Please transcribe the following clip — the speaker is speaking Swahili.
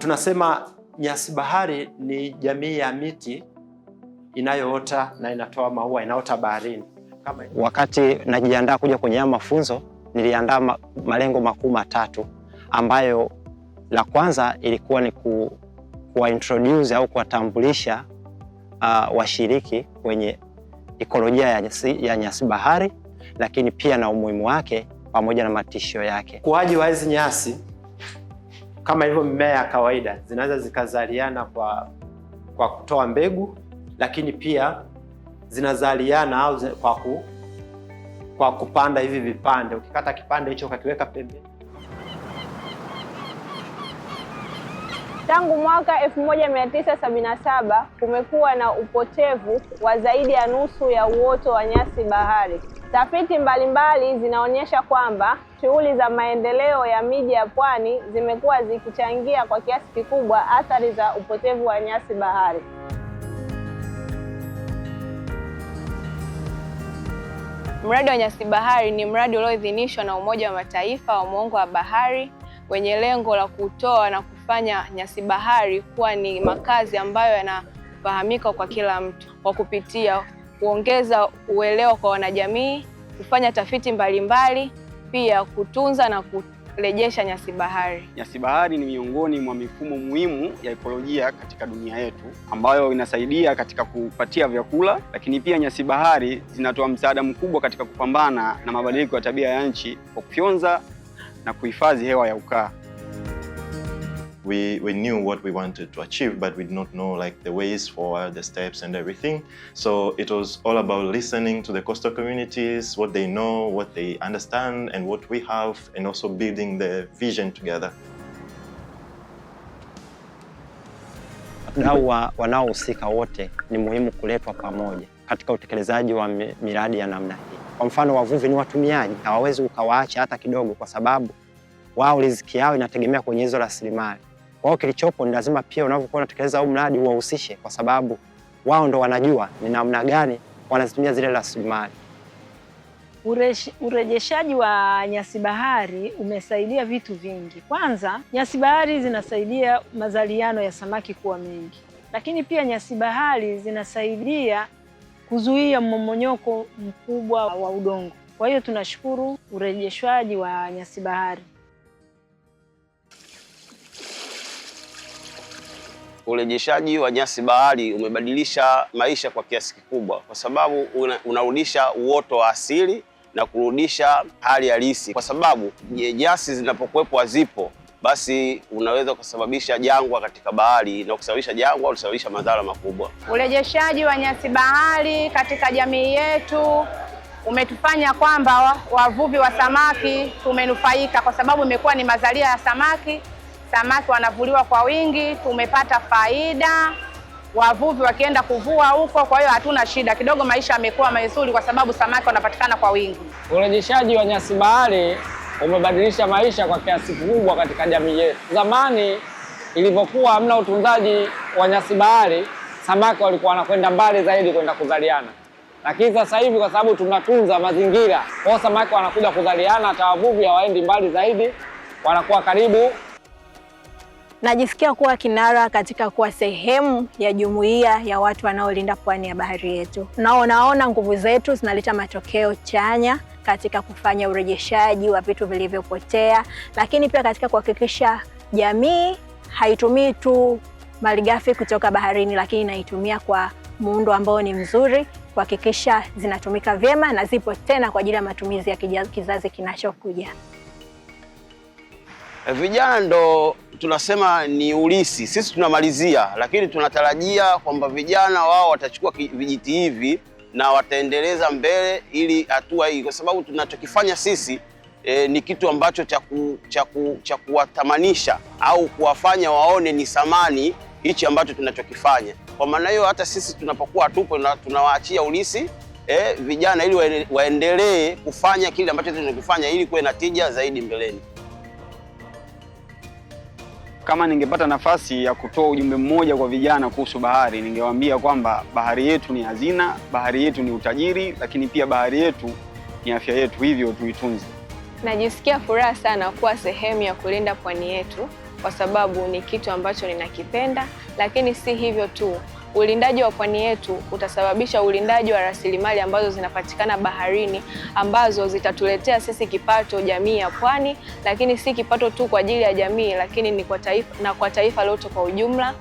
Tunasema nyasi bahari ni jamii ya miti inayoota na inatoa maua, inaota baharini. Wakati najiandaa kuja kwenye haya mafunzo, niliandaa malengo makuu matatu, ambayo la kwanza ilikuwa ni kuwa introduce au kuwatambulisha washiriki kwenye ekolojia ya nyasi bahari, lakini pia na umuhimu wake pamoja na matishio yake. Ukuaji wa hizi nyasi kama hivyo mimea ya kawaida zinaweza zikazaliana kwa kutoa mbegu, lakini pia zinazaliana au kwa kupanda hivi vipande. Ukikata kipande hicho ukakiweka pembeni. Tangu mwaka 1977 kumekuwa na upotevu wa zaidi ya nusu ya uoto wa nyasi bahari. Tafiti mbalimbali zinaonyesha kwamba shughuli za maendeleo ya miji ya pwani zimekuwa zikichangia kwa kiasi kikubwa athari za upotevu wa nyasi bahari. Mradi wa nyasi bahari ni mradi ulioidhinishwa na Umoja wa Mataifa wa Muongo wa Bahari wenye lengo la kutoa na kufanya nyasi bahari kuwa ni makazi ambayo yanafahamika kwa kila mtu, kwa kupitia kuongeza uelewa kwa wanajamii, kufanya tafiti mbalimbali, pia kutunza na kurejesha nyasi bahari. Nyasi bahari ni miongoni mwa mifumo muhimu ya ekolojia katika dunia yetu, ambayo inasaidia katika kupatia vyakula, lakini pia nyasi bahari zinatoa msaada mkubwa katika kupambana na mabadiliko ya tabia ya nchi kwa kufyonza na kuhifadhi hewa ya ukaa. We knew what we wanted to achieve, but we did not know like the ways forward, the steps and everything. So it was all about listening to the coastal communities, what they know, what they understand and what we have, and also building the vision together. Wadau wanaohusika wote ni muhimu kuletwa pamoja katika utekelezaji wa miradi ya namna hii. Kwa mfano, wavuvi ni watumiaji, hawawezi ukawaacha hata kidogo, kwa sababu wao riziki yao inategemea kwenye hizo rasilimali. Kwa hiyo kilichopo ni lazima pia unapokuwa unatekeleza huu mradi uwahusishe, kwa sababu wao ndo wanajua ni namna gani wanazitumia zile rasilimali. Urejeshaji wa nyasi bahari umesaidia vitu vingi. Kwanza, nyasi bahari zinasaidia mazaliano ya samaki kuwa mengi, lakini pia nyasi bahari zinasaidia kuzuia mmomonyoko mkubwa wa udongo. Kwa hiyo tunashukuru urejeshwaji wa nyasi bahari. Urejeshaji wa nyasi bahari umebadilisha maisha kwa kiasi kikubwa, kwa sababu unarudisha uoto wa asili na kurudisha hali halisi, kwa sababu nyasi zinapokuwepo hazipo, basi unaweza kusababisha jangwa katika bahari, na kusababisha jangwa utasababisha madhara makubwa. Urejeshaji wa nyasi bahari katika jamii yetu umetufanya kwamba wavuvi wa samaki tumenufaika, kwa sababu imekuwa ni mazalia ya samaki. Samaki wanavuliwa kwa wingi, tumepata faida, wavuvi wakienda kuvua huko, kwa hiyo hatuna shida kidogo, maisha yamekuwa mazuri kwa sababu samaki wanapatikana kwa wingi. Urejeshaji wa nyasi bahari umebadilisha maisha kwa kiasi kikubwa katika jamii yetu. Zamani ilivyokuwa hamna utunzaji wa nyasi bahari, samaki walikuwa wanakwenda mbali zaidi kwenda kuzaliana. Lakini sasa hivi kwa sababu tunatunza mazingira, kwa samaki wanakuja kuzaliana, hata wavuvi hawaendi mbali zaidi, wanakuwa karibu. Najisikia kuwa kinara katika kuwa sehemu ya jumuiya ya watu wanaolinda pwani ya bahari yetu. Naona nguvu zetu zinaleta matokeo chanya katika kufanya urejeshaji wa vitu vilivyopotea, lakini pia katika kuhakikisha jamii haitumii tu malighafi kutoka baharini, lakini inaitumia kwa muundo ambao ni mzuri, kuhakikisha zinatumika vyema na zipo tena kwa ajili ya matumizi ya kizazi kinachokuja. Vijana ndo tunasema ni ulisi, sisi tunamalizia, lakini tunatarajia kwamba vijana wao watachukua vijiti hivi na wataendeleza mbele ili hatua hii, kwa sababu tunachokifanya sisi ni kitu ambacho cha kuwatamanisha au kuwafanya waone ni thamani hichi ambacho tunachokifanya. Kwa maana hiyo hata sisi tunapokuwa tupo tunawaachia ulisi vijana ili waendelee kufanya kile ambacho tunachokifanya ili kuwe na tija zaidi mbeleni. Kama ningepata nafasi ya kutoa ujumbe mmoja kwa vijana kuhusu bahari, ningewaambia kwamba bahari yetu ni hazina, bahari yetu ni utajiri, lakini pia bahari yetu ni afya yetu, hivyo tuitunze. Najisikia furaha sana kuwa sehemu ya kulinda pwani yetu, kwa sababu ni kitu ambacho ninakipenda, lakini si hivyo tu. Ulindaji wa pwani yetu utasababisha ulindaji wa rasilimali ambazo zinapatikana baharini, ambazo zitatuletea sisi kipato jamii ya pwani, lakini si kipato tu kwa ajili ya jamii, lakini ni kwa taifa na kwa taifa lote kwa ujumla.